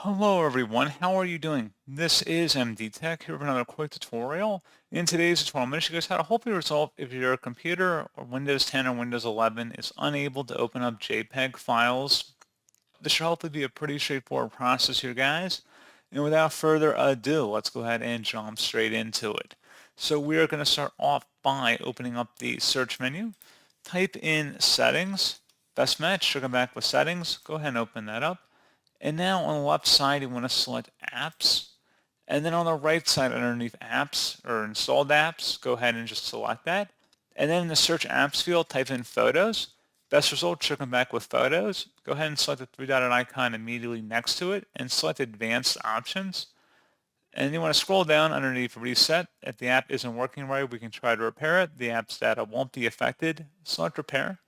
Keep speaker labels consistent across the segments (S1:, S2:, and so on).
S1: Hello everyone, how are you doing? This is MD Tech here with another quick tutorial. In today's tutorial, I'm going to show you guys how to hopefully resolve if your computer or Windows 10 or Windows 11 is unable to open up JPEG files. This should hopefully be a pretty straightforward process here, guys. And without further ado, let's go ahead and jump straight into it. So we are going to start off by opening up the search menu. Type in settings, best match, should come back with settings. Go ahead and open that up. And now on the left side, you want to select apps. And then on the right side underneath apps or installed apps, go ahead and just select that. And then in the search apps field, type in photos. Best result should come back with photos. Go ahead and select the three-dotted icon immediately next to it and select advanced options. And you want to scroll down underneath reset. If the app isn't working right, we can try to repair it. The app's data won't be affected. Select repair.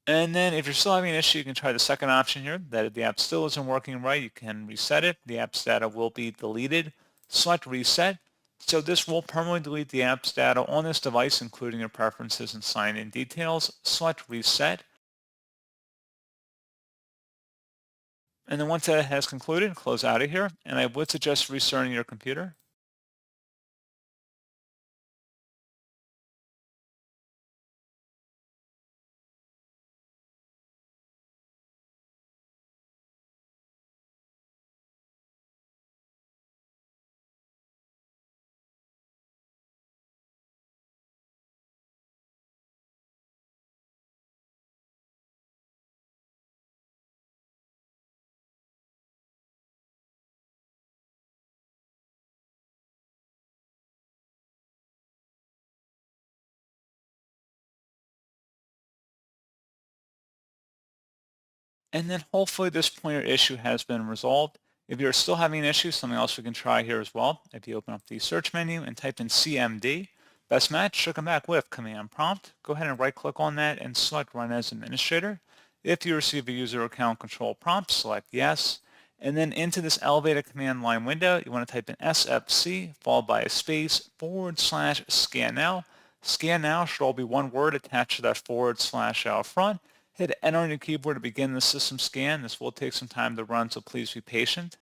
S1: And then if you're still having an issue, you can try the second option here, that if the app still isn't working right, you can reset it. The app's data will be deleted. Select reset. So this will permanently delete the app's data on this device, including your preferences and sign-in details. Select reset. And then once that has concluded, close out of here. And I would suggest restarting your computer. And then hopefully this pointer issue has been resolved. If you're still having an issue, something else we can try here as well. If you open up the search menu and type in CMD, best match should come back with command prompt. Go ahead and right click on that and select run as administrator. If you receive a user account control prompt, select yes. And then into this elevated command line window, you want to type in SFC followed by a space / scan now. Scan now should all be one word attached to that / out front. Hit enter on your keyboard to begin the system scan. This will take some time to run, so please be patient.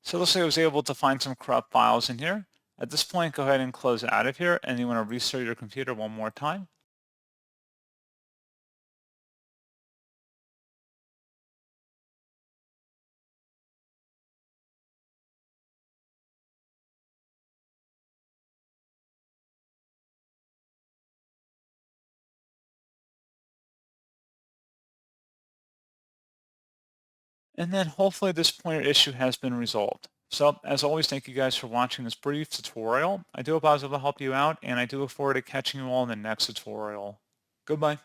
S1: So it looks like I was able to find some corrupt files in here. At this point, go ahead and close out of here, and you want to restart your computer one more time. And then hopefully this pointer issue has been resolved. So as always, thank you guys for watching this brief tutorial. I do hope I was able to help you out, and I do look forward to catching you all in the next tutorial. Goodbye.